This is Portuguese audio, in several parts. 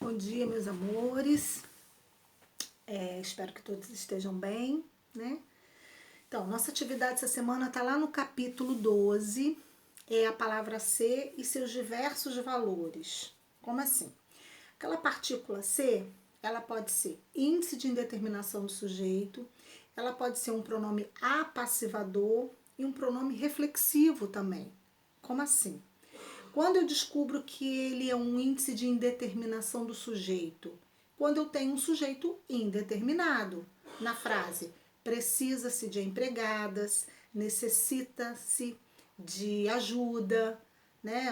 Bom dia, meus amores. Espero que todos estejam bem, né? Então, nossa atividade essa semana está lá no capítulo 12, é a palavra ser e seus diversos valores. Como assim? Aquela partícula ser, ela pode ser índice de indeterminação do sujeito, ela pode ser um pronome apassivador e um pronome reflexivo também. Como assim? Quando eu descubro que ele é um índice de indeterminação do sujeito? Quando eu tenho um sujeito indeterminado na frase precisa-se de empregadas, necessita-se de ajuda, né?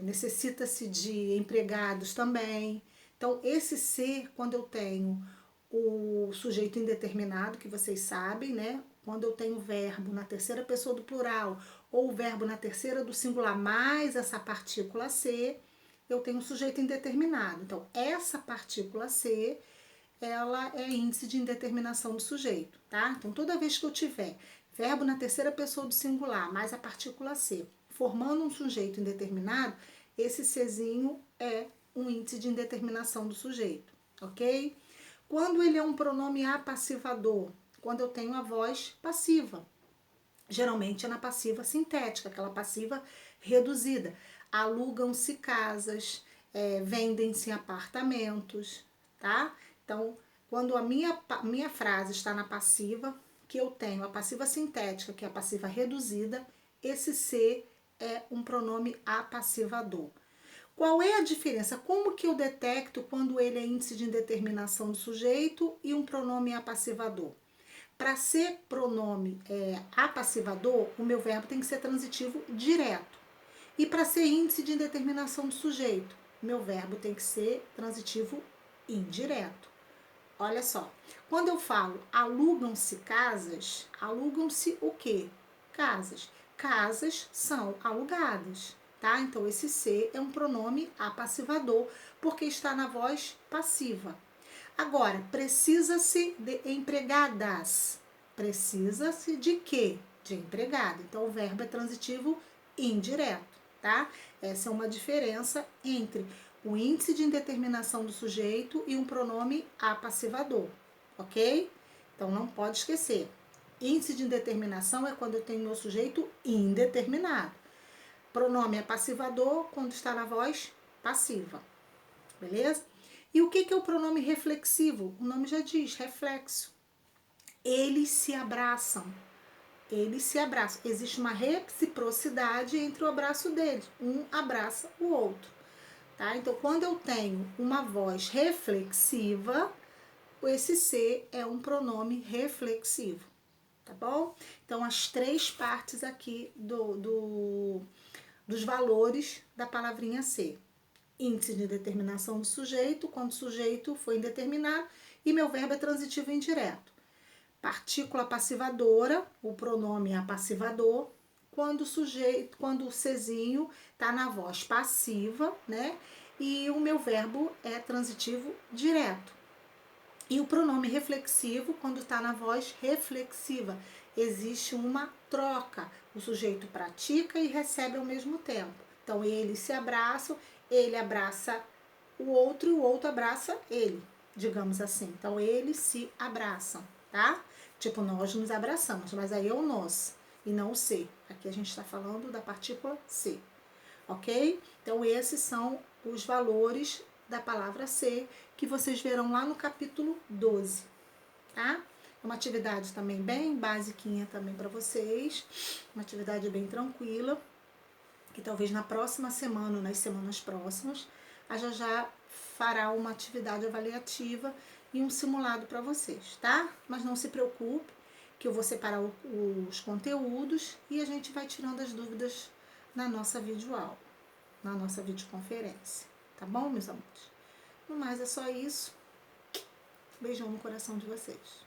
Necessita-se de empregados também. Então, esse ser, quando eu tenho o sujeito indeterminado, que vocês sabem, né? Quando eu tenho o verbo na terceira pessoa do plural ou o verbo na terceira do singular mais essa partícula ser, eu tenho um sujeito indeterminado. Então, essa partícula ser, ela é índice de indeterminação do sujeito, tá? Então, toda vez que eu tiver verbo na terceira pessoa do singular mais a partícula ser, formando um sujeito indeterminado, esse serzinho é um índice de indeterminação do sujeito, ok? Quando ele é um pronome apassivador, quando eu tenho a voz passiva, geralmente é na passiva sintética, aquela passiva reduzida. Alugam-se casas, vendem-se apartamentos, tá? Então, quando a minha frase está na passiva, que eu tenho a passiva sintética, que é a passiva reduzida, esse ser é um pronome apassivador. Qual é a diferença? Como que eu detecto quando ele é índice de indeterminação do sujeito e um pronome apassivador? Para ser pronome apassivador, o meu verbo tem que ser transitivo direto. E para ser índice de indeterminação do sujeito, meu verbo tem que ser transitivo indireto. Olha só, quando eu falo alugam-se casas, alugam-se o quê? Casas. Casas são alugadas, tá? Então esse ser é um pronome apassivador, porque está na voz passiva. Agora, precisa-se de empregadas. Precisa-se de quê? De empregada. Então o verbo é transitivo indireto, tá? Essa é uma diferença entre o índice de indeterminação do sujeito e um pronome apassivador, ok? Então não pode esquecer. Índice de indeterminação é quando eu tenho meu sujeito indeterminado. Pronome apassivador quando está na voz passiva, beleza? E o que é o pronome reflexivo? O nome já diz, reflexo. Eles se abraçam. Eles se abraçam. Existe uma reciprocidade entre o abraço deles. Um abraça o outro. Tá? Então, quando eu tenho uma voz reflexiva, esse ser é um pronome reflexivo, tá bom? Então, as três partes aqui dos valores da palavrinha ser. Índice de determinação do sujeito, quando o sujeito foi indeterminado, e meu verbo é transitivo indireto. Partícula passivadora, o pronome é apassivador, quando o Czinho está na voz passiva, né? E o meu verbo é transitivo direto. E o pronome reflexivo, quando está na voz reflexiva, existe uma troca. O sujeito pratica e recebe ao mesmo tempo. Então, eles se abraçam, ele abraça o outro abraça ele, digamos assim. Então, eles se abraçam, tá? Tipo, nós nos abraçamos, mas aí é o nós e não o ser. Aqui a gente está falando da partícula ser, ok? Então, esses são os valores da palavra ser que vocês verão lá no capítulo 12, tá? É uma atividade também bem basiquinha também para vocês, uma atividade bem tranquila, que talvez na próxima semana ou nas semanas próximas a já fará uma atividade avaliativa e um simulado para vocês, tá? Mas não se preocupe, que eu vou separar os conteúdos e a gente vai tirando as dúvidas na nossa videoaula, na nossa videoconferência, tá bom, meus amores? No mais é só isso. Beijão no coração de vocês.